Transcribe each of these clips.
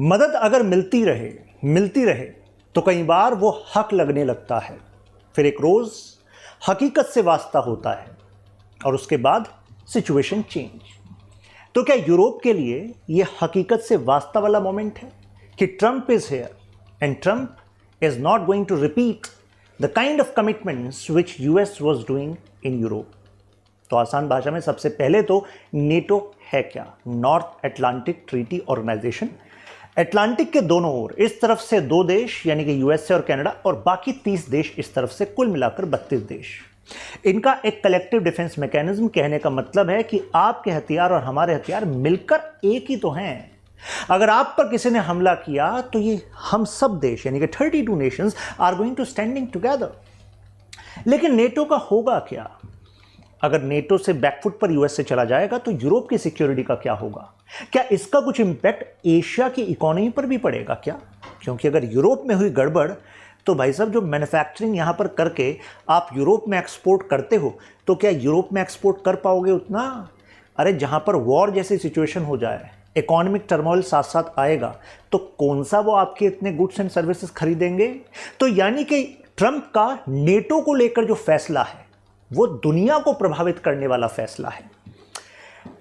मदद अगर मिलती रहे तो कई बार वो हक लगने लगता है, फिर एक रोज़ हकीकत से वास्ता होता है और उसके बाद सिचुएशन चेंज। तो क्या यूरोप के लिए ये हकीकत से वास्ता वाला मोमेंट है कि Trump is here and Trump is not going to repeat the kind of commitments which US was doing in Europe? तो आसान भाषा में सबसे पहले तो नेटो है क्या? North Atlantic Treaty Organization. Atlantic के दोनों ओर इस तरफ से 2 देश यानी कि यूएसए और कनाडा और बाकी 30 देश इस तरफ से, कुल मिलाकर 32 देश। इनका एक कलेक्टिव डिफेंस मैकेनिज्म, कहने का मतलब है कि आपके हथियार और हमारे हथियार मिलकर एक ही तो हैं। अगर आप पर किसी ने हमला किया तो ये हम सब देश यानी कि 32 nations are going to standing together. लेकिन नेटो का होगा क्या? अगर नेटो से बैकफुट पर यूएस से चला जाएगा तो यूरोप की सिक्योरिटी का क्या होगा? क्या इसका कुछ इंपैक्ट एशिया की इकोनॉमी पर भी पड़ेगा क्या? क्योंकि अगर यूरोप में हुई गड़बड़ तो भाई साहब, जो मैन्युफैक्चरिंग यहाँ पर करके आप यूरोप में एक्सपोर्ट करते हो, तो क्या यूरोप में एक्सपोर्ट कर पाओगे उतना? अरे जहाँ पर वॉर जैसी सिचुएशन हो जाए, इकोनॉमिक टर्मोइल साथ साथ आएगा, तो कौन सा वो आपके इतने गुड्स एंड सर्विसेज खरीदेंगे? तो यानी कि ट्रंप का नेटो को लेकर जो फैसला है वो दुनिया को प्रभावित करने वाला फैसला है।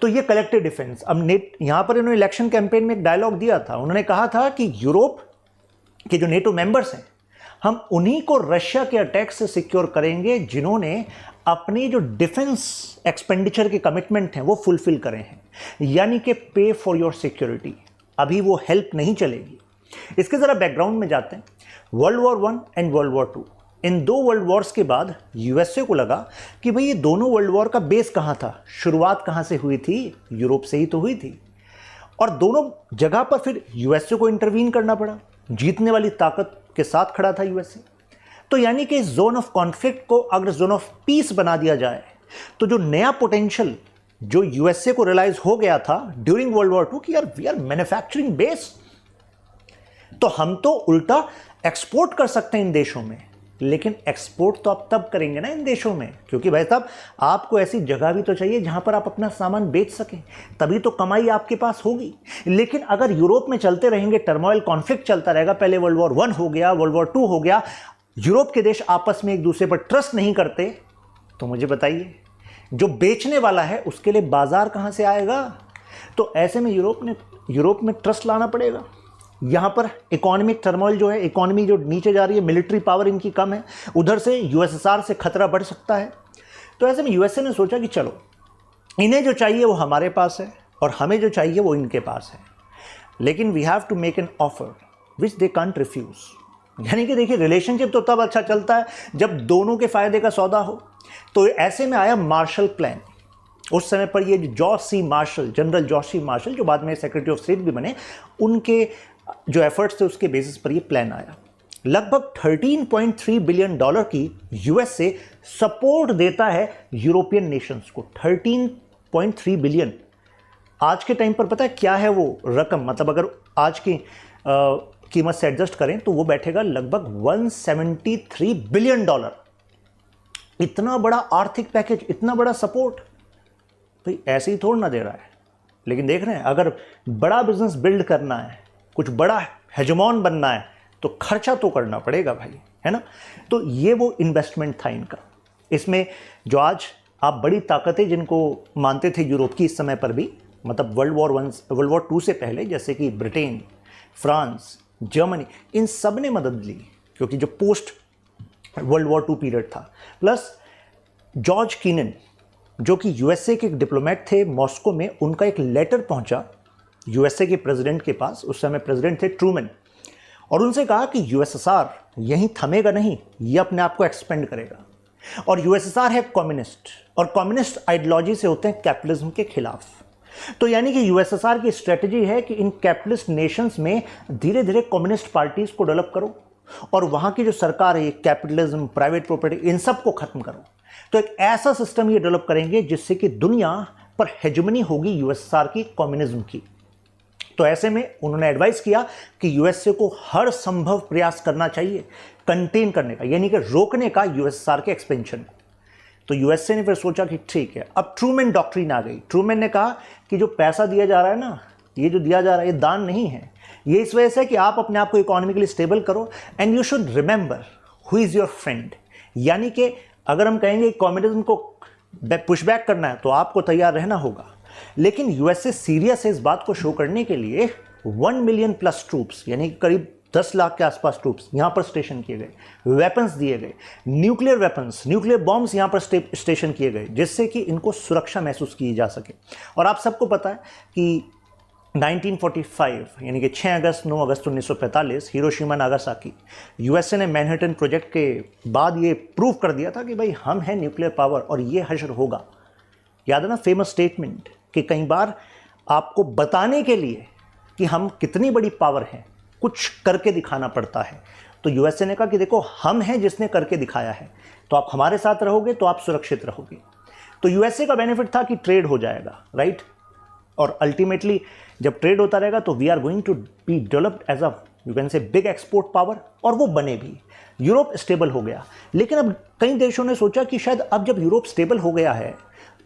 तो ये कलेक्टिव डिफेंस, अब यहाँ पर इन्होंने इलेक्शन कैंपेन में एक डायलॉग दिया था। उन्होंने कहा था कि यूरोप के जो नेटो मेंबर्स हैं, हम उन्हीं को रशिया के अटैक से सिक्योर करेंगे जिन्होंने अपनी जो डिफेंस एक्सपेंडिचर के कमिटमेंट हैं वो फुलफिल करे हैं, यानी कि पे फॉर योर सिक्योरिटी। अभी वो हेल्प नहीं चलेगी। इसके ज़रा बैकग्राउंड में जाते हैं। World war 1 and world war 2, in 2 world Wars के बाद यूएसए को लगा कि भाई ये दोनों वर्ल्ड वॉर का बेस कहाँ था, शुरुआत कहाँ से हुई थी? यूरोप से ही तो हुई थी। और दोनों जगह पर फिर यूएसए को इंटरवीन करना पड़ा। जीतने वाली ताकत के साथ खड़ा था यूएसए। तो यानी कि इस जोन ऑफ कॉन्फ्लिक्ट को अगर जोन ऑफ पीस बना दिया जाए तो जो नया पोटेंशियल जो यूएसए को रियलाइज हो गया था ड्यूरिंग वर्ल्ड वॉर 2 कि यार वी आर मैन्युफैक्चरिंग बेस, तो हम तो उल्टा एक्सपोर्ट कर सकते हैं इन देशों में। लेकिन एक्सपोर्ट तो आप तब करेंगे ना इन देशों में, क्योंकि भाई साहब आपको ऐसी जगह भी तो चाहिए जहां पर आप अपना सामान बेच सकें, तभी तो कमाई आपके पास होगी। लेकिन अगर यूरोप में चलते रहेंगे, टर्मोइल कॉन्फ्लिक्ट चलता रहेगा, पहले वर्ल्ड वॉर 1 हो गया, वर्ल्ड वॉर 2 हो गया, यूरोप के देश आपस में एक दूसरे पर ट्रस्ट नहीं करते, तो मुझे बताइए जो बेचने वाला है उसके लिए बाजार कहां से आएगा? तो ऐसे में यूरोप में ट्रस्ट लाना पड़ेगा। यहाँ पर इकोनॉमिक टर्मोइल जो है, इकोनॉमी जो नीचे जा रही है, मिलिट्री पावर इनकी कम है, उधर से यूएसएसआर से खतरा बढ़ सकता है। तो ऐसे में यूएसए ने सोचा कि चलो इन्हें जो चाहिए वो हमारे पास है और हमें जो चाहिए वो इनके पास है, लेकिन we have to make an offer which they can't refuse. यानी कि देखिए, रिलेशनशिप तो तब अच्छा चलता है जब दोनों के फ़ायदे का सौदा हो। तो ऐसे में आया मार्शल प्लान। उस समय पर ये George C Marshall, General George C Marshall जो बाद में सेक्रेटरी ऑफ स्टेट भी बने, उनके जो एफर्ट्स थे उसके बेसिस पर ये प्लान आया। लगभग $13.3 बिलियन की यूएस से सपोर्ट देता है यूरोपियन नेशंस को। 13.3 बिलियन आज के टाइम पर पता है क्या है वो रकम? मतलब अगर आज की कीमत से एडजस्ट करें तो वो बैठेगा लगभग $173 बिलियन। इतना बड़ा आर्थिक पैकेज, इतना बड़ा सपोर्ट भाई ऐसे ही थोड़ा ना दे रहा है। लेकिन देख रहे हैं, अगर बड़ा बिजनेस बिल्ड करना है, कुछ बड़ा हेजमॉन बनना है, तो खर्चा तो करना पड़ेगा भाई, है ना? तो ये वो इन्वेस्टमेंट था इनका। इसमें जो आज आप बड़ी ताकतें जिनको मानते थे यूरोप की इस समय पर भी, मतलब वर्ल्ड वॉर 2 से पहले, जैसे कि ब्रिटेन, फ्रांस, जर्मनी, इन सब ने मदद ली, क्योंकि जो पोस्ट वर्ल्ड वॉर 2 पीरियड था। प्लस जॉर्ज कीनन जो कि यूएसए के एक डिप्लोमेट थे मॉस्को में, उनका एक लेटर पहुंचा यूएसए के प्रेसिडेंट के पास। उस समय प्रेसिडेंट थे ट्रूमैन, और उनसे कहा कि यूएसएसआर यहीं थमेगा नहीं, ये अपने आप को एक्सपेंड करेगा। और यूएसएसआर है कम्युनिस्ट, और कम्युनिस्ट आइडियोलॉजी से होते हैं कैपिटलिज्म के खिलाफ। तो यानी कि यूएसएसआर की स्ट्रेटजी है कि इन कैपिटलिस्ट नेशंस में धीरे धीरे कम्युनिस्ट पार्टीज को डेवलप करो और वहाँ की जो सरकार है, कैपिटलिज्म, प्राइवेट प्रॉपर्टी, इन सब को खत्म करो। तो एक ऐसा सिस्टम ये डेवलप करेंगे जिससे कि दुनिया पर हेजमनी होगी यूएसएसआर की, कम्युनिज्म की। तो ऐसे में उन्होंने एडवाइस किया कि यूएसए को हर संभव प्रयास करना चाहिए कंटेन करने का, यानी कि रोकने का यूएसएसआर के एक्सपेंशन को। तो यूएसए ने फिर सोचा कि ठीक है, अब ट्रूमैन डॉक्ट्रिन आ गई। ट्रूमैन ने कहा कि जो पैसा दिया जा रहा है ना, ये जो दिया जा रहा है ये दान नहीं है, ये इस वजह से कि आप अपने आप को इकोनॉमिकली स्टेबल करो and you should remember who is your friend. यानी कि अगर हम कहेंगे कम्युनिज्म को पुशबैक करना है तो आपको तैयार रहना होगा, लेकिन यूएसए सीरियस है इस बात को शो करने के लिए 1 मिलियन प्लस ट्रूप्स यानी करीब 10 लाख के आसपास ट्रूप्स यहां पर स्टेशन किए गए, वेपन्स दिए गए, न्यूक्लियर वेपन्स, न्यूक्लियर बॉम्ब्स यहां पर स्टेशन किए गए, जिससे कि इनको सुरक्षा महसूस की जा सके। और आप सबको पता है कि 1945 यानी कि 6 अगस्त 9 अगस्त 1945 हिरोशिमा नागासाकी, यूएसए ने मैनहट्टन प्रोजेक्ट के बाद ये प्रूव कर दिया था कि भाई हम हैं न्यूक्लियर पावर और ये हश्र होगा। याद है ना फेमस स्टेटमेंट कि कई बार आपको बताने के लिए कि हम कितनी बड़ी पावर हैं कुछ करके दिखाना पड़ता है। तो यूएसए ने कहा कि देखो हम हैं जिसने करके दिखाया है, तो आप हमारे साथ रहोगे तो आप सुरक्षित रहोगे। तो यूएसए का बेनिफिट था कि ट्रेड हो जाएगा, राइट, और अल्टीमेटली जब ट्रेड होता रहेगा तो we are going to be developed as a you can say big export power, और वो बने भी। यूरोप स्टेबल हो गया, लेकिन अब कई देशों ने सोचा कि शायद अब जब यूरोप स्टेबल हो गया है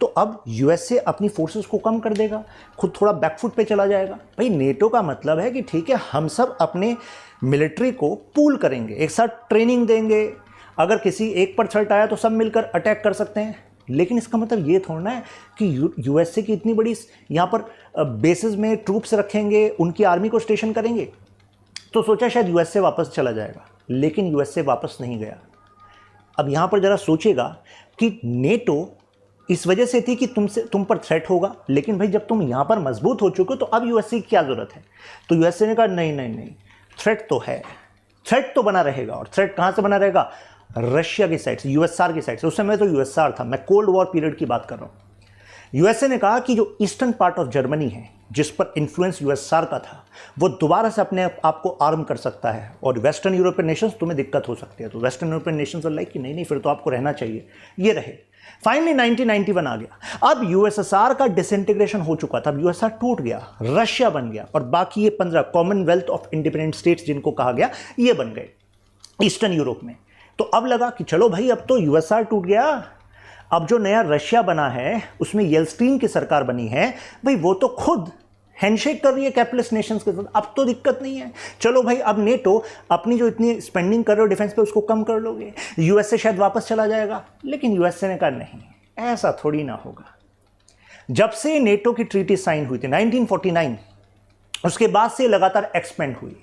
तो अब यूएसए अपनी फोर्सेस को कम कर देगा, खुद थोड़ा बैकफुट पे चला जाएगा। भाई नेटो का मतलब है कि ठीक है हम सब अपने मिलिट्री को पूल करेंगे, एक साथ ट्रेनिंग देंगे, अगर किसी एक पर थ्रेट आया तो सब मिलकर अटैक कर सकते हैं। लेकिन इसका मतलब ये थोड़ा है कि यूएसए की इतनी बड़ी यहाँ पर बेसिस में ट्रूप्स रखेंगे, उनकी आर्मी को स्टेशन करेंगे। तो सोचा शायद यूएसए वापस चला जाएगा, लेकिन यूएसए वापस नहीं गया। अब यहाँ पर ज़रा सोचेगा कि नेटो इस वजह से थी कि तुम पर थ्रेट होगा, लेकिन भाई जब तुम यहाँ पर मजबूत हो चुके हो तो अब यूएसए की क्या ज़रूरत है। तो यूएसए ने कहा नहीं, थ्रेट तो है, थ्रेट तो बना रहेगा। और थ्रेट कहाँ से बना रहेगा? रशिया की साइड से, यूएसआर की साइड से। उस समय तो यूएसआर था, मैं कोल्ड वॉर पीरियड की बात कर रहा हूँ। यूएसए ने कहा कि जो ईस्टर्न पार्ट ऑफ जर्मनी है जिस पर इन्फ्लुएंस यूएसआर का था, वो दोबारा से अपने आप को आर्म कर सकता है और वेस्टर्न यूरोपियन नेशंस तुम्हें दिक्कत हो सकती है। तो वेस्टर्न यूरोपियन नेशंस लाइक कि नहीं फिर तो आपको रहना चाहिए, ये रहे। फाइनली 1991 आ गया। अब यूएसएसआर का डिसइंटीग्रेशन हो चुका था, अब यूएसआर टूट गया, रशिया बन गया, और बाकी ये 15 कॉमनवेल्थ ऑफ इंडिपेंडेंट स्टेट्स जिनको कहा गया ये बन गए ईस्टर्न यूरोप में। तो अब लगा कि चलो भाई अब तो यूएसआर टूट गया, अब जो नया रशिया बना है उसमें येल्सिन की सरकार बनी है, भाई वो तो खुद हैंडशेक कर रही है कैपिटलिस्ट नेशंस के साथ, अब तो दिक्कत नहीं है। चलो भाई अब नेटो अपनी जो इतनी स्पेंडिंग कर रहे हो डिफेंस पे उसको कम कर लोगे, यूएसए शायद वापस चला जाएगा। लेकिन यूएसए ने कहा नहीं, ऐसा थोड़ी ना होगा। जब से नेटो की ट्रीटी साइन हुई थी 1949, उसके बाद से लगातार एक्सपेंड हुई,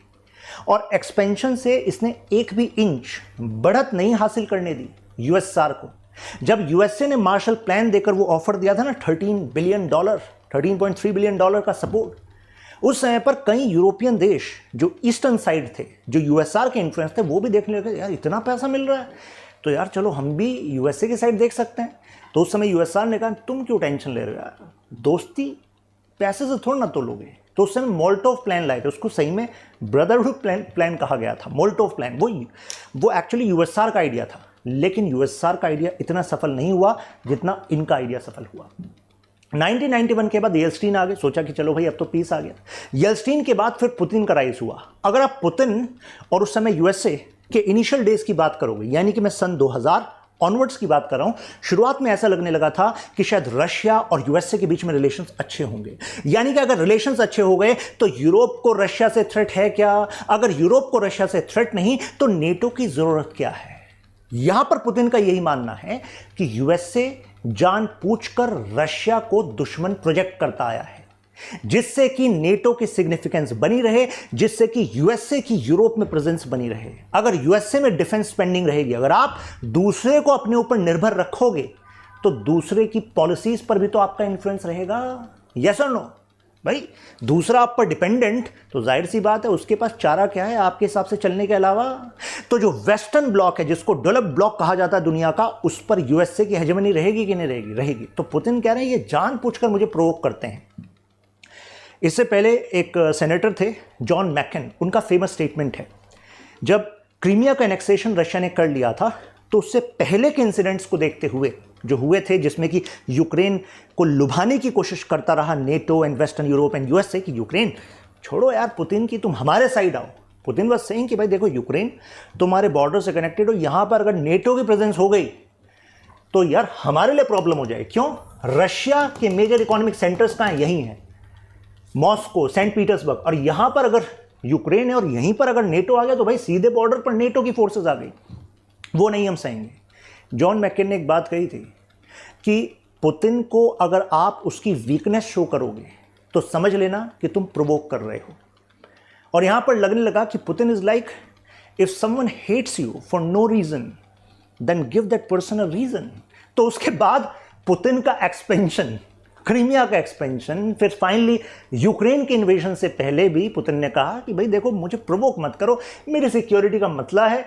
और एक्सपेंशन से इसने एक भी इंच बढ़त नहीं हासिल करने दी यूएसआर को। जब यूएसए ने मार्शल प्लान देकर वो ऑफर दिया था ना $13 बिलियन, $13.3 बिलियन का सपोर्ट, उस समय पर कई यूरोपियन देश जो ईस्टर्न साइड थे, जो यूएसआर के इन्फ्लुएंस थे, वो भी देखने लगे यार इतना पैसा मिल रहा है तो यार चलो हम भी यूएसए की साइड देख सकते हैं। तो उस समय यूएसआर ने कहा तुम क्यों टेंशन ले रहे हो यार, दोस्ती पैसे से थोड़ा ना तो लोगे। तो उस समय मोल्टोव प्लान लाए थे, उसको सही में ब्रदरहुड प्लान कहा गया था। मोल्टोव प्लान वो एक्चुअली यूएसआर का आइडिया था, लेकिन यूएसआर का आइडिया इतना सफल नहीं हुआ जितना इनका आइडिया सफल हुआ। 1991 के बाद येल्सिन आ गए, सोचा कि चलो भाई अब तो पीस आ गया। येल्सिन के बाद फिर पुतिन का राइज हुआ। अगर आप पुतिन और उस समय यूएसए के इनिशियल डेज की बात करोगे, यानी कि मैं सन 2000 ऑनवर्ड्स की बात कर रहा हूं, शुरुआत में ऐसा लगने लगा था कि शायद रशिया और यूएसए के बीच में रिलेशंस अच्छे होंगे। यानी कि अगर रिलेशंस अच्छे हो गए तो यूरोप को रशिया से थ्रेट है क्या, अगर यूरोप को रशिया से थ्रेट नहीं तो नेटो की जरूरत क्या है। यहां पर पुतिन का यही मानना है कि यूएसए जानबूझकर रशिया को दुश्मन प्रोजेक्ट करता आया है, जिससे कि नेटो की सिग्निफिकेंस बनी रहे, जिससे कि यूएसए की यूरोप में प्रेजेंस बनी रहे। अगर यूएसए में डिफेंस स्पेंडिंग रहेगी, अगर आप दूसरे को अपने ऊपर निर्भर रखोगे तो दूसरे की पॉलिसीज पर भी तो आपका इन्फ्लुएंस रहेगा। यस और नो? भाई दूसरा आप पर डिपेंडेंट, तो जाहिर सी बात है उसके पास चारा क्या है आपके हिसाब से चलने के अलावा। तो जो वेस्टर्न ब्लॉक है, जिसको डेवलप्ड ब्लॉक कहा जाता है दुनिया का, उस पर यूएसए की हेजेमनी रहेगी कि नहीं रहेगी? रहेगी। तो पुतिन कह रहे हैं ये जानबूझकर मुझे प्रोवोक करते हैं। इससे पहले एक सेनेटर थे जॉन मैकन, उनका फेमस स्टेटमेंट है, जब क्रीमिया का एनेक्सेशन रशिया ने कर लिया था तो उससे पहले के इंसिडेंट्स को देखते हुए जो हुए थे, जिसमें कि यूक्रेन को लुभाने की कोशिश करता रहा NATO and western Europe and USA कि यूक्रेन छोड़ो यार पुतिन की, तुम हमारे साइड आओ। पुतिन वाज सेइंग कि भाई देखो यूक्रेन तुम्हारे बॉर्डर से कनेक्टेड हो, यहां पर अगर नेटो की प्रेजेंस हो गई तो यार हमारे लिए प्रॉब्लम हो जाए। क्यों? रशिया के मेजर इकोनॉमिक सेंटर्स कहाँ हैं? यही हैं, मॉस्को, सेंट पीटर्सबर्ग, और यहां पर अगर यूक्रेन है और यहीं पर अगर नेटो आ गया तो भाई सीधे बॉर्डर पर नेटो की फोर्सेस आ गई, वो नहीं हम सहेंगे। जॉन मैकेन ने एक बात कही थी कि पुतिन को अगर आप उसकी वीकनेस शो करोगे तो समझ लेना कि तुम प्रोवोक कर रहे हो। और यहां पर लगने लगा कि Putin is like if someone hates you for no reason then give that person a reason. तो उसके बाद पुतिन का एक्सपेंशन, क्रीमिया का एक्सपेंशन, फिर फाइनली यूक्रेन के इन्वेजन से पहले भी पुतिन ने कहा कि भाई देखो मुझे प्रोवोक मत करो, मेरी सिक्योरिटी का मसला है,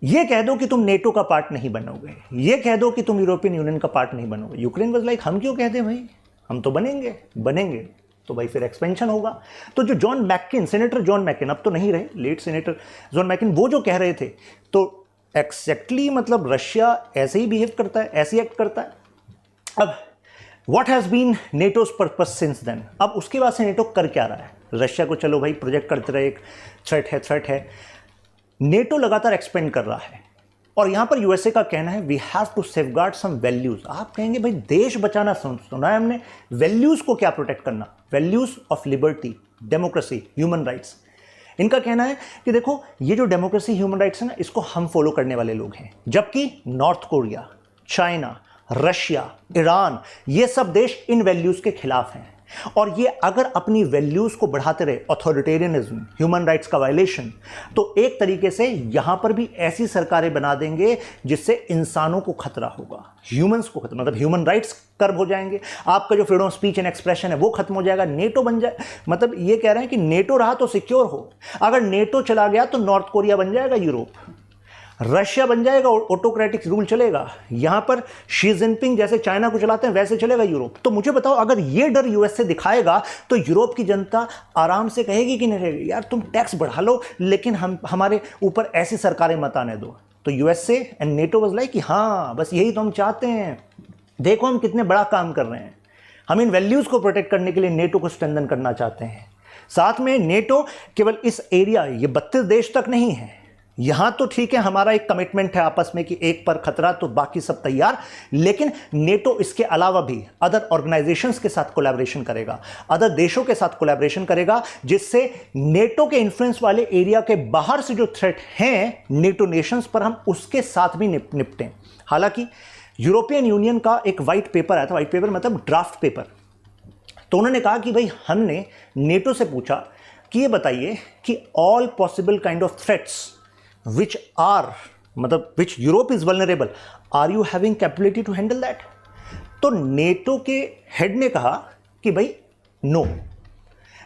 ये कह दो कि तुम नेटो का पार्ट नहीं बनोगे, ये कह दो कि तुम यूरोपियन यूनियन का पार्ट नहीं बनोगे। यूक्रेन वाज लाइक हम क्यों कहते हैं भाई, हम तो बनेंगे तो भाई फिर एक्सपेंशन होगा। तो जो जॉन मैकेन, सेनेटर जॉन मैकेन, अब तो नहीं रहे, लेट सेनेटर जॉन मैकेन, वो जो कह रहे थे तो एक्जैक्टली मतलब रशिया ऐसे ही बिहेव करता है, ऐसे ही एक्ट करता है। अब what has been NATO's purpose since then, अब उसके बाद से नेटो कर क्या रहा है? रशिया को चलो भाई प्रोजेक्ट करते रहे, एक थ्रेट है। नेटो लगातार एक्सपेंड कर रहा है और यहां पर यूएसए का कहना है we have to safeguard some values. आप कहेंगे भाई देश बचाना सुना है हमने, वैल्यूज को क्या प्रोटेक्ट करना? Values of liberty, democracy, human rights. इनका कहना है कि देखो ये जो डेमोक्रेसी, ह्यूमन राइट्स है ना, इसको हम फॉलो करने वाले लोग हैं, जबकि north Korea, China, Russia, Iran, ये सब देश इन वैल्यूज के खिलाफ हैं। और ये अगर अपनी वैल्यूज को बढ़ाते रहे, ऑथोरिटेरियनिज्म, ह्यूमन राइट्स का वायलेशन, तो एक तरीके से यहां पर भी ऐसी सरकारें बना देंगे जिससे इंसानों को खतरा होगा, ह्यूमंस को खतरा, मतलब ह्यूमन राइट्स कर्ब हो जाएंगे, आपका जो freedom of speech and expression है वो खत्म हो जाएगा। नेटो बन जाए, मतलब ये कह रहे हैं कि नेटो रहा तो सिक्योर हो, अगर नेटो चला गया तो नॉर्थ कोरिया बन जाएगा यूरोप, रशिया बन जाएगा, ऑटोक्रेटिक रूल चलेगा, यहां पर शी जिनपिंग जैसे चाइना को चलाते हैं वैसे चलेगा यूरोप। तो मुझे बताओ अगर ये डर यूएस से दिखाएगा तो यूरोप की जनता आराम से कहेगी कि नहीं रहेगी, यार तुम टैक्स बढ़ा लो लेकिन हमारे ऊपर ऐसी सरकारें मत आने दो। तो USA and NATO was like कि हाँ बस यही तो हम चाहते हैं, देखो हम कितने बड़ा काम कर रहे हैं, हम इन वैल्यूज को प्रोटेक्ट करने के लिए नेटो को स्ट्रेंथन करना चाहते हैं। साथ में नेटो केवल इस एरिया, ये 32 देश तक नहीं है, यहां तो ठीक है हमारा एक कमिटमेंट है आपस में कि एक पर खतरा तो बाकी सब तैयार, लेकिन नेटो इसके अलावा भी अदर ऑर्गेनाइजेशंस के साथ कोलैबोरेशन करेगा, अदर देशों के साथ कोलैबोरेशन करेगा, जिससे नेटो के इन्फ्लुएंस वाले एरिया के बाहर से जो थ्रेट हैं नेटो नेशंस पर, हम उसके साथ भी निपटें। हालांकि यूरोपियन यूनियन का एक व्हाइट पेपर आया था, व्हाइट पेपर मतलब ड्राफ्ट पेपर, तो उन्होंने कहा कि भाई हमने नेटो से पूछा कि ये बताइए कि all possible kind of threats which Europe is vulnerable, are you having capability to handle that? तो नेटो के हेड ने कहा कि भाई नो,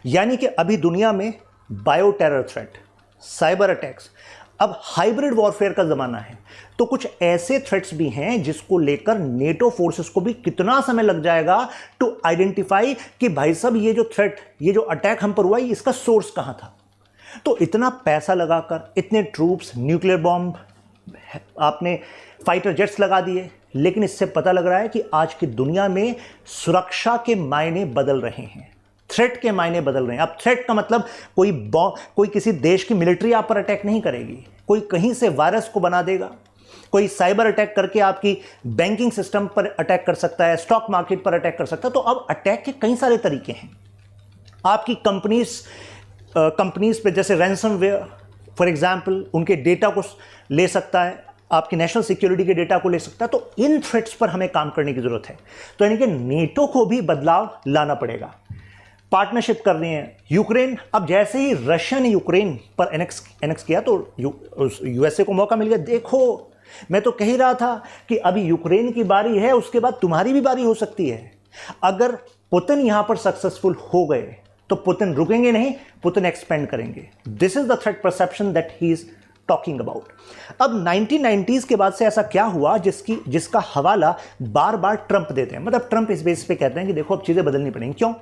यानी कि अभी दुनिया में bio terror threat, cyber attacks, अब हाइब्रिड वॉरफेयर का जमाना है, तो कुछ ऐसे थ्रेट्स भी हैं जिसको लेकर नेटो फोर्सेस को भी कितना समय लग जाएगा टू आइडेंटिफाई कि भाई साहब ये जो थ्रेट, ये जो अटैक हम पर हुआ इसका सोर्स कहां था। तो इतना पैसा लगाकर, इतने ट्रूप्स, न्यूक्लियर बॉम्ब, आपने फाइटर जेट्स लगा दिए, लेकिन इससे पता लग रहा है कि आज की दुनिया में सुरक्षा के मायने बदल रहे हैं, थ्रेट के मायने बदल रहे हैं। अब थ्रेट का मतलब कोई किसी देश की मिलिट्री आप पर अटैक नहीं करेगी, कोई कहीं से वायरस को बना देगा, कोई साइबर अटैक करके आपकी बैंकिंग सिस्टम पर अटैक कर सकता है, स्टॉक मार्केट पर अटैक कर सकता है। तो अब अटैक के कई सारे तरीके हैं। आपकी कंपनीज पे जैसे रैंसमवेयर फॉर एग्जांपल, उनके डेटा को ले सकता है, आपकी नेशनल सिक्योरिटी के डेटा को ले सकता है। तो इन थ्रेट्स पर हमें काम करने की जरूरत है। तो यानी कि नेटो को भी बदलाव लाना पड़ेगा। पार्टनरशिप कर रही है यूक्रेन, अब जैसे ही रशिया ने यूक्रेन पर एनेक्स किया तो यूएसए को मौका मिल गया। देखो मैं तो कह ही रहा था कि अभी यूक्रेन की बारी है, उसके बाद तुम्हारी भी बारी हो सकती है। अगर पुतिन यहां पर सक्सेसफुल हो गए तो पुतिन रुकेंगे नहीं, पुतिन एक्सपेंड करेंगे। This is the threat perception that he is talking about. अब 1990s के बाद से ऐसा क्या हुआ जिसका हवाला बार बार ट्रंप देते हैं, मतलब ट्रंप इस बेस पे कहते हैं कि देखो अब चीजें बदलनी पड़ेंगी। क्यों?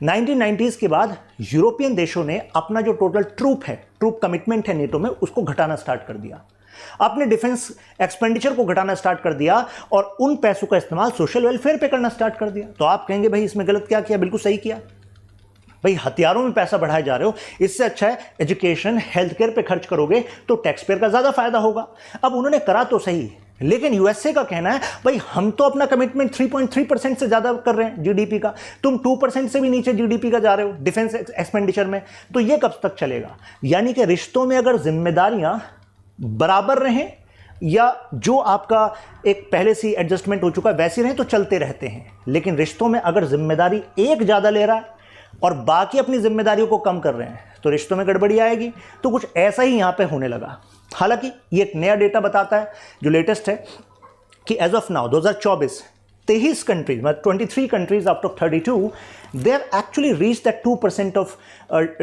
1990s के बाद यूरोपियन देशों ने अपना जो टोटल ट्रूप कमिटमेंट है नेटो में, उसको घटाना स्टार्ट कर दिया, अपने डिफेंस एक्सपेंडिचर को घटाना स्टार्ट कर दिया और उन पैसों का इस्तेमाल सोशल वेलफेयर पे करना स्टार्ट कर दिया। तो आप कहेंगे भाई इसमें गलत क्या किया? बिल्कुल सही किया भाई, हथियारों में पैसा बढ़ाए जा रहे हो, इससे अच्छा है एजुकेशन, हेल्थ केयर पे खर्च करोगे तो टैक्स पेयर का ज्यादा फायदा होगा। अब उन्होंने करा तो सही, लेकिन यूएसए का कहना है भाई हम तो अपना कमिटमेंट 3.3% से ज्यादा कर रहे हैं जीडीपी का, तुम 2% से भी नीचे जीडीपी का जा रहे हो डिफेंस एक्सपेंडिचर में, तो ये कब तक चलेगा? यानी कि रिश्तों में अगर जिम्मेदारियां बराबर रहें या जो आपका एक पहले से एडजस्टमेंट हो चुका है वैसे रहें तो चलते रहते हैं, लेकिन रिश्तों में अगर जिम्मेदारी एक ज्यादा ले रहा है और बाकी अपनी जिम्मेदारियों को कम कर रहे हैं तो रिश्तों में गड़बड़ी आएगी। तो कुछ ऐसा ही यहां पे होने लगा। हालांकि ये एक नया डेटा बताता है जो लेटेस्ट है कि एज ऑफ नाउ 2024 23 कंट्रीज मतलब 23 countries out of 32 they have actually reached that 2% of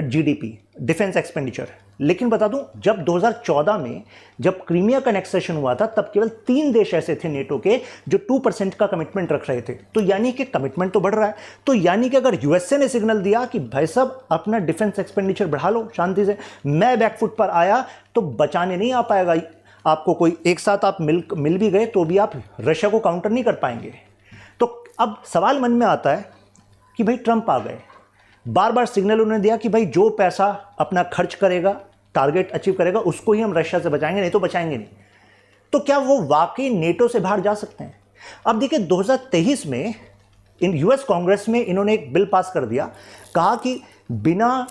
GDP defence expenditure. लेकिन बता दूं जब 2014 में जब क्रीमिया का एनेक्सेशन हुआ था तब केवल 3 देश ऐसे थे नेटो के जो 2% का कमिटमेंट रख रहे थे। तो यानी कि कमिटमेंट तो बढ़ रहा है। तो यानी कि अगर यूएसए ने सिग्नल दिया कि भाई साहब अपना डिफेंस एक्सपेंडिचर बढ़ा लो शांति से, मैं बैकफुट पर आया तो बचाने नहीं आ पाएगा आपको कोई। एक साथ आप मिल भी गए तो भी आप रशिया को काउंटर नहीं कर पाएंगे। तो अब सवाल मन में आता है कि भाई ट्रंप आ गए, बार बार सिग्नल उन्होंने दिया कि भाई जो पैसा अपना खर्च करेगा टारगेट अचीव करेगा उसको ही हम रशिया से बचाएंगे, नहीं तो बचाएंगे नहीं। तो क्या वो वाकई नेटो से बाहर जा सकते हैं? अब देखिए 2023 में इन यूएस कांग्रेस में इन्होंने एक बिल पास कर दिया, कहा कि बिना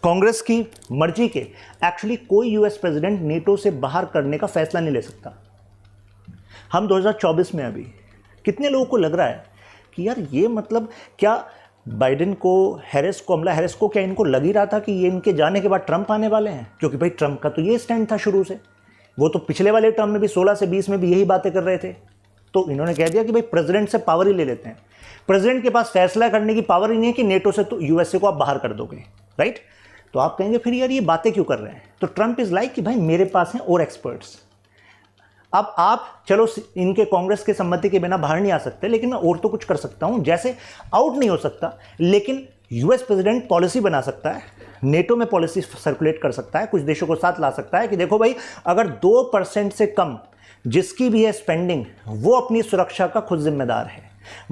कांग्रेस की मर्जी के एक्चुअली कोई यूएस प्रेसिडेंट नेटो से बाहर करने का फैसला नहीं ले सकता। हम 2024 में अभी कितने लोगों को लग रहा है कि यार ये मतलब क्या बाइडेन को हैरिस को कमला हैरिस को क्या इनको लग ही रहा था कि ये इनके जाने के बाद ट्रंप आने वाले हैं? क्योंकि भाई ट्रंप का तो ये स्टैंड था शुरू से, वो तो पिछले वाले टर्म में भी 16 से 20 में भी यही बातें कर रहे थे। तो इन्होंने कह दिया कि भाई प्रेसिडेंट से पावर ही ले लेते हैं। प्रेसिडेंट के पास फैसला करने की पावर ही नहीं है कि नेटो से तो यूएसए को आप बाहर कर दोगे, राइट? तो आप कहेंगे फिर यार ये बातें क्यों कर रहे हैं? तो ट्रंप इज लाइक कि भाई मेरे पास हैं और एक्सपर्ट्स। अब आप चलो इनके कांग्रेस के सम्मति के बिना बाहर नहीं आ सकते, लेकिन मैं और तो कुछ कर सकता हूं। जैसे आउट नहीं हो सकता लेकिन यूएस प्रेसिडेंट पॉलिसी बना सकता है, नेटो में पॉलिसी सर्कुलेट कर सकता है, कुछ देशों को साथ ला सकता है कि देखो भाई अगर 2% से कम जिसकी भी है स्पेंडिंग वो अपनी सुरक्षा का खुद जिम्मेदार है,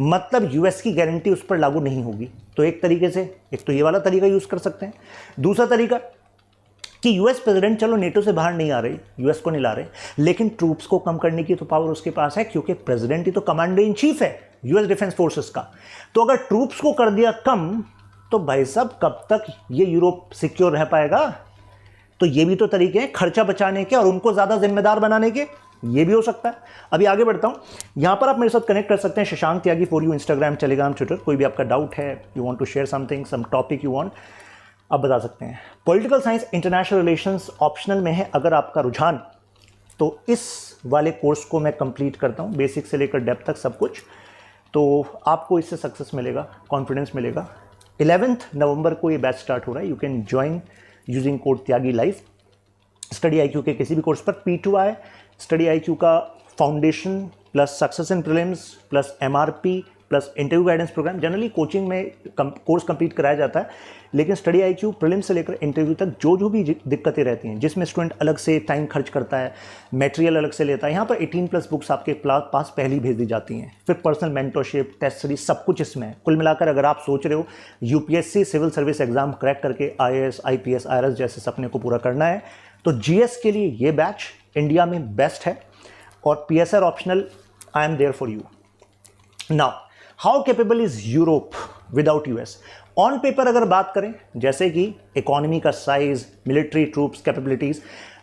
मतलब यूएस की गारंटी उस पर लागू नहीं होगी। तो एक तरीके से एक तो ये वाला तरीका यूज कर सकते हैं। दूसरा तरीका कि यूएस प्रेसिडेंट चलो नेटो से बाहर नहीं आ रही, यूएस को नहीं ला रहे, लेकिन ट्रूप्स को कम करने की तो पावर उसके पास है क्योंकि प्रेसिडेंट ही तो कमांडर इन चीफ है यूएस डिफेंस फोर्सेस का। तो अगर ट्रूप्स को कर दिया कम तो भाई साहब कब तक ये यूरोप सिक्योर रह पाएगा? तो ये भी तो तरीके हैं खर्चा बचाने के और उनको ज्यादा जिम्मेदार बनाने के, ये भी हो सकता है। अभी आगे बढ़ता हूं, यहां पर आप मेरे साथ कनेक्ट कर सकते हैं Shashank Tyagi for you, Instagram, Telegram, Twitter. कोई भी आपका डाउट है, you want to share something, some topic you want, आप बता सकते हैं। Political science international relations optional में है अगर आपका रुझान, तो इस वाले कोर्स को मैं कंप्लीट करता हूं, बेसिक से लेकर डेप्थ तक सब कुछ। तो आपको इससे सक्सेस मिलेगा, कॉन्फिडेंस मिलेगा। 11 नवंबर को ये बैच स्टार्ट हो रहा है। You can join using code Tyagi live. Study IQ के किसी भी कोर्स पर P2I स्टडी IQ का foundation plus success in prelims plus MRP plus interview guidance programme. Generally coaching में कोर्स कंप्लीट कराया जाता है, लेकिन स्टडी IQ प्रीलिम्स से लेकर इंटरव्यू तक जो भी दिक्कतें रहती हैं, जिसमें स्टूडेंट अलग से टाइम खर्च करता है, मटेरियल अलग से लेता है, यहाँ पर 18+ बुक्स आपके पास पहले भेज दी जाती हैं। फिर पर्सनल मेंटरशिप, टेस्ट सीरीज, सब कुछ इसमें है। कुल मिलाकर अगर आप सोच रहे हो UPSC civil service exam crack करके IAS, IPS, IRS जैसे सपने को पूरा करना है, तो GS के लिए ये बैच इंडिया में बेस्ट है। और PSR optional, I am there for you. Now how capable is Europe without US? On paper अगर बात करें, जैसे कि इकोनॉमी का साइज, मिलिट्री ट्रूप्स कैपेबिलिटीज,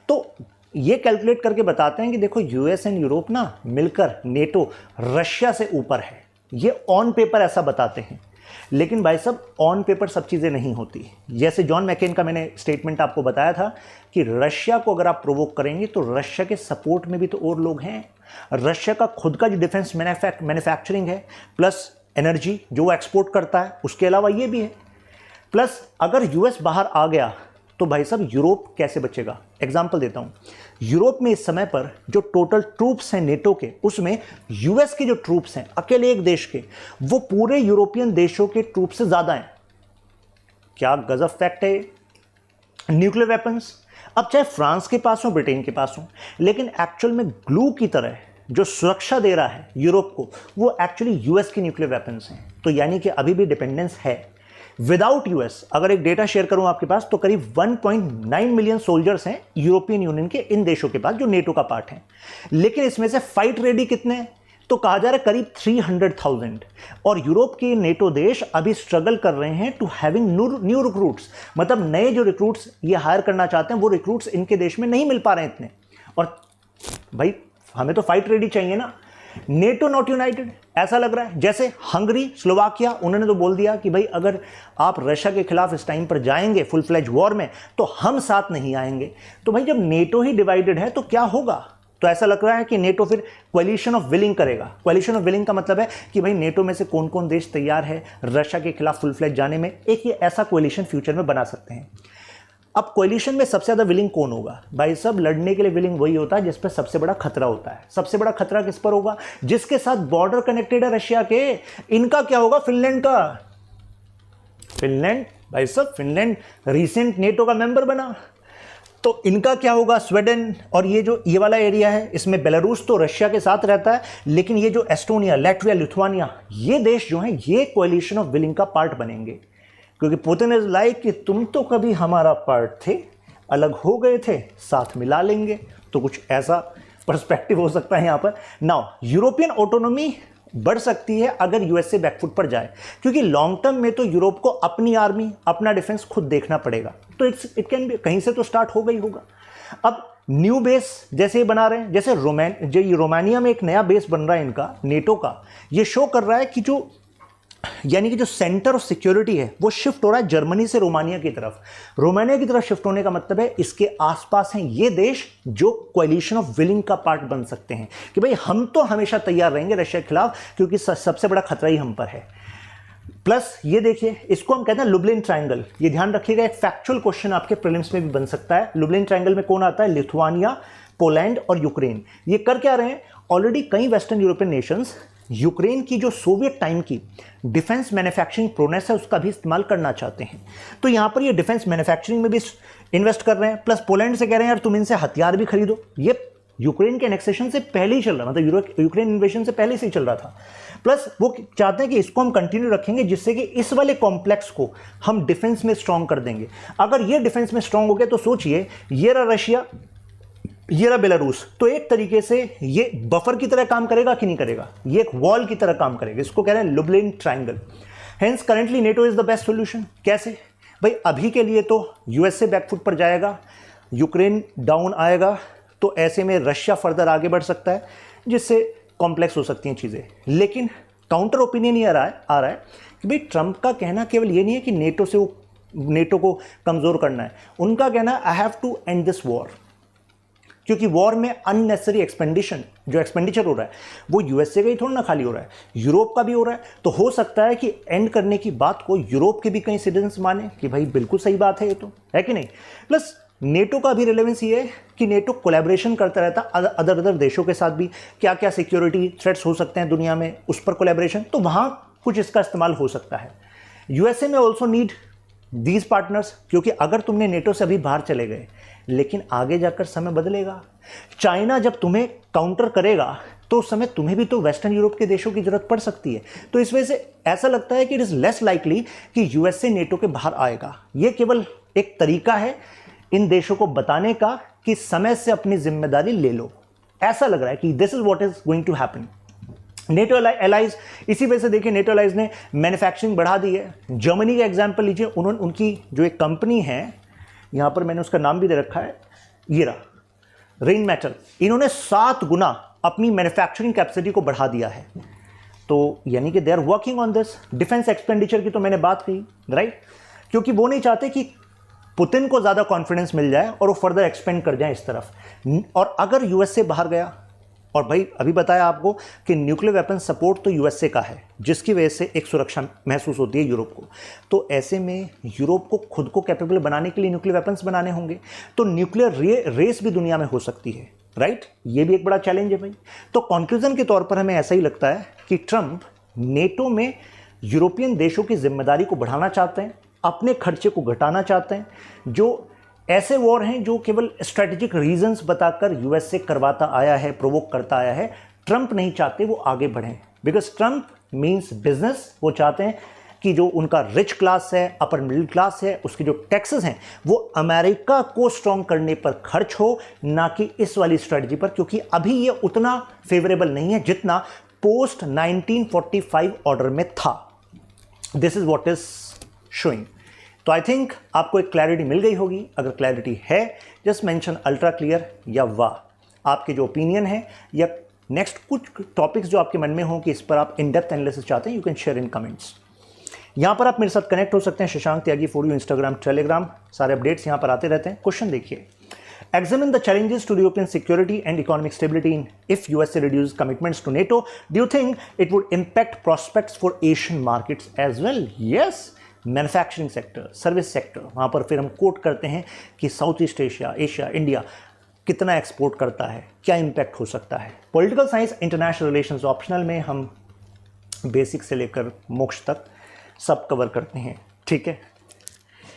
तो ये कैलकुलेट करके बताते हैं कि देखो US एंड यूरोप ना मिलकर नेटो रशिया से ऊपर है। ये ऑन पेपर ऐसा बताते हैं, लेकिन भाई साहब ऑन पेपर सब चीज़ें नहीं होती। जैसे जॉन मैकेन का मैंने स्टेटमेंट आपको बताया था कि रशिया को अगर आप प्रोवोक करेंगे तो रशिया के सपोर्ट में भी तो और लोग हैं। रशिया का खुद का जो डिफेंस मैन्युफैक्चरिंग है, प्लस एनर्जी जो वो एक्सपोर्ट करता है, उसके अलावा ये भी है। प्लस अगर US बाहर आ गया तो भाई साहब यूरोप कैसे बचेगा? एग्जाम्पल देता हूं, यूरोप में इस समय पर जो टोटल ट्रूप्स हैं नेटो के, उसमें US के जो ट्रूप्स हैं अकेले एक देश के, वो पूरे यूरोपियन देशों के ट्रूप से ज्यादा हैं। क्या गजब फैक्ट है। न्यूक्लियर वेपन्स अब चाहे फ्रांस के पास हो, ब्रिटेन के पास हो, लेकिन एक्चुअल में ग्लू की तरह जो सुरक्षा दे रहा है यूरोप को, वो एक्चुअली US के न्यूक्लियर वेपन्स हैं। तो यानी कि अभी भी डिपेंडेंस है। विदाउट यूएस अगर एक डेटा शेयर करूं आपके पास तो करीब 1.9 मिलियन सोल्जर्स हैं यूरोपियन यूनियन के इन देशों के पास जो नेटो का पार्ट है। लेकिन इसमें से फाइट रेडी कितने हैं? तो कहा जा रहा है करीब 300,000। और यूरोप के नेटो देश अभी स्ट्रगल कर रहे हैं टू हैविंग न्यू रिक्रूट्स, मतलब नए जो रिक्रूट्स ये हायर करना चाहते हैं वो रिक्रूट्स इनके देश में नहीं मिल पा रहे हैं इतने। और भाई हमें तो फाइट रेडी चाहिए ना। नेटो नॉट यूनाइटेड, ऐसा लग रहा है जैसे हंगरी, स्लोवाकिया, उन्होंने तो बोल दिया कि भाई अगर आप रशिया के खिलाफ इस टाइम पर जाएंगे फुल फ्लेज वॉर में तो हम साथ नहीं आएंगे। तो भाई जब नेटो ही डिवाइडेड है तो क्या होगा? तो ऐसा लग रहा है कि नेटो फिर कोएलिशन ऑफ विलिंग करेगा। कोएलिशन ऑफ विलिंग का मतलब है कि भाई नेटो में से कौन कौन देश तैयार है रशिया के खिलाफ फुल फ्लेज जाने में, एक ये ऐसा कोएलिशन फ्यूचर में बना सकते हैं। अब कोएलिशन में सबसे ज्यादा विलिंग कौन होगा? भाई सब लड़ने के लिए विलिंग वही होता है जिस पर सबसे बड़ा खतरा होता है। सबसे बड़ा खतरा किस पर होगा? जिसके साथ बॉर्डर कनेक्टेड है रशिया के। इनका क्या होगा? फिनलैंड का। फिनलैंड, भाई सब फिनलैंड रिसेंट नेटो का मेंबर बना, तो इनका क्या होगा? स्वीडन। और ये वाला एरिया है इसमें बेलारूस तो रशिया के साथ रहता है, लेकिन ये जो एस्टोनिया, लैटविया, लिथुआनिया, ये देश जो हैं ये कोएलिशन ऑफ विलिंग का पार्ट बनेंगे। क्योंकि पुतिन इज लाइक कि तुम तो कभी हमारा पार्ट थे, अलग हो गए थे, साथ मिला लेंगे। तो कुछ ऐसा पर्सपेक्टिव हो सकता है यहाँ पर। नाउ यूरोपियन ऑटोनॉमी बढ़ सकती है अगर यूएसए बैकफुट पर जाए, क्योंकि लॉन्ग टर्म में तो यूरोप को अपनी आर्मी, अपना डिफेंस खुद देखना पड़ेगा। तो इट कैन बी कहीं से तो स्टार्ट होगा ही होगा। अब न्यू बेस जैसे बना रहे हैं, जैसे रोमानिया में एक नया बेस बन रहा है इनका नेटो का, ये शो कर रहा है कि जो सेंटर ऑफ सिक्योरिटी है वो शिफ्ट हो रहा है जर्मनी से रोमानिया की तरफ। रोमानिया की तरफ शिफ्ट होने का मतलब है इसके आसपास हैं ये देश जो कोएलिशन ऑफ विलिंग का पार्ट बन सकते हैं कि भाई हम तो हमेशा तैयार रहेंगे रशिया के खिलाफ, क्योंकि सबसे बड़ा खतरा ही हम पर है। प्लस ये देखिए, इसको हम कहते हैं लुब्लिन ट्रायंगल। ये ध्यान रखिएगा, एक फैक्चुअल क्वेश्चन आपके प्रीलिम्स में भी बन सकता है। लुब्लिन ट्रायंगल में कौन आता है? लिथुआनिया, पोलैंड और यूक्रेन। ये कर क्या रहे हैं? ऑलरेडी कई वेस्टर्न यूरोपियन नेशंस यूक्रेन की जो सोवियत टाइम की डिफेंस मैन्युफैक्चरिंग प्रोनेस है उसका भी इस्तेमाल करना चाहते हैं। तो यहां पर ये डिफेंस मैन्युफैक्चरिंग में भी इन्वेस्ट कर रहे हैं। प्लस पोलैंड से कह रहे हैं यार तुम इनसे हथियार भी खरीदो। ये यूक्रेन के एनेक्सेशन से पहले ही चल रहा, मतलब यूक्रेन इन्वेशन से पहले से ही चल रहा था। प्लस वो चाहते हैं कि इसको हम कंटिन्यू रखेंगे जिससे कि इस वाले कॉम्प्लेक्स को हम डिफेंस में स्ट्रांग कर देंगे। अगर ये डिफेंस में स्ट्रांग हो गया तो सोचिए, ये रहा रशिया, ये रहा बेलारूस, तो एक तरीके से ये बफर की तरह काम करेगा कि नहीं करेगा? ये एक वॉल की तरह काम करेगा। इसको कह रहे हैं Lublin triangle. Hence currently NATO is the best solution. कैसे? भाई अभी के लिए तो यूएसए बैकफुट पर जाएगा, यूक्रेन डाउन आएगा, तो ऐसे में रशिया फर्दर आगे बढ़ सकता है जिससे कॉम्प्लेक्स हो सकती हैं चीज़ें। लेकिन काउंटर ओपिनियन ये आ रहा है कि भाई ट्रंप का कहना केवल ये नहीं है कि नेटो को कमज़ोर करना है। उनका कहना I have to end this war, क्योंकि वॉर में अननेसेसरी एक्सपेंडिचर हो रहा है वो यूएसए का ही थोड़ा ना खाली हो रहा है, यूरोप का भी हो रहा है। तो हो सकता है कि एंड करने की बात को यूरोप के भी कई सिटीजन्स माने कि भाई बिल्कुल सही बात है ये तो, है कि नहीं। प्लस नेटो का भी रिलेवेंस ये है कि नेटो कोलैबोरेशन करता रहता अदर देशों के साथ भी, क्या क्या सिक्योरिटी थ्रेट्स हो सकते हैं दुनिया में उस पर कोलैबोरेशन, तो वहाँ कुछ इसका इस्तेमाल हो सकता है। यूएसए में ऑल्सो नीड दीज पार्टनर्स, क्योंकि अगर तुमने नेटो से अभी बाहर चले गए लेकिन आगे जाकर समय बदलेगा। चाइना जब तुम्हें काउंटर करेगा तो उस समय तुम्हें भी तो वेस्टर्न यूरोप के देशों की जरूरत पड़ सकती है। तो इस वजह से ऐसा लगता है कि इट इज़ लेस लाइकली कि यूएसए नेटो के बाहर आएगा। ये केवल एक तरीका है इन देशों को बताने का कि समय से अपनी जिम्मेदारी ले लो। ऐसा लग रहा है कि this is what is going to happen. NATO allies, इसी वजह से देखिए नेटो एलाइज ने मैन्युफैक्चरिंग बढ़ा दी है। जर्मनी का एग्जांपल लीजिए, उनकी जो एक कंपनी है, यहाँ पर मैंने उसका नाम भी दे रखा है, ये रहा रेन मेटल, इन्होंने 7 गुना अपनी मैन्युफैक्चरिंग कैपेसिटी को बढ़ा दिया है। तो यानी कि they are working on this. Defence expenditure की तो मैंने बात कही, राइट, क्योंकि वो नहीं चाहते कि पुतिन को ज़्यादा कॉन्फिडेंस मिल जाए और वो फर्दर एक्सपेंड कर जाए इस तरफ। और अगर यूएस से बाहर गया, और भाई अभी बताया आपको कि न्यूक्लियर वेपन सपोर्ट तो यूएसए का है, जिसकी वजह से एक सुरक्षा महसूस होती है यूरोप को। तो ऐसे में यूरोप को खुद को कैपेबल बनाने के लिए न्यूक्लियर वेपन्स बनाने होंगे, तो न्यूक्लियर रेस भी दुनिया में हो सकती है, राइट। ये भी एक बड़ा चैलेंज है भाई। तो कंक्लूजन के तौर पर हमें ऐसा ही लगता है कि ट्रंप नेटो में यूरोपियन देशों की जिम्मेदारी को बढ़ाना चाहते हैं, अपने खर्चे को घटाना चाहते हैं। जो ऐसे वॉर हैं जो केवल स्ट्रेटेजिक रीजंस बताकर यूएस से करवाता आया है, प्रोवोक करता आया है। ट्रंप नहीं चाहते वो आगे बढ़ें, बिकॉज ट्रंप मीन्स बिजनेस। वो चाहते हैं कि जो उनका रिच क्लास है, अपर मिडिल क्लास है, उसके जो टैक्सेस हैं वो अमेरिका को स्ट्रॉन्ग करने पर खर्च हो, ना कि इस वाली स्ट्रेटजी पर, क्योंकि अभी ये उतना फेवरेबल नहीं है जितना पोस्ट 1945 ऑर्डर में था। This is what is showing. तो आई थिंक आपको एक क्लैरिटी मिल गई होगी। अगर क्लैरिटी है, जस्ट मेंशन अल्ट्रा क्लियर या वाह। आपके जो ओपिनियन है या नेक्स्ट कुछ टॉपिक्स जो आपके मन में हो कि इस पर आप इन डेप्थ एनालिसिस चाहते हैं, you can share in comments. यहाँ पर आप मेरे साथ कनेक्ट हो सकते हैं, Shashank Tyagi for you, Instagram, Telegram, सारे अपडेट्स यहाँ पर आते रहते हैं। क्वेश्चन देखिए, examine the challenges to European security and economic stability if USA reduces commitments to NATO. Do you think it would impact prospects for Asian markets as well? Yes. Manufacturing sector, service sector, वहाँ पर फिर हम coat करते हैं कि south east Asia, Asia, India कितना export करता है, क्या इम्पैक्ट हो सकता है। Political science, international relations optional में हम बेसिक से लेकर मोक्ष तक सब कवर करते हैं, ठीक है।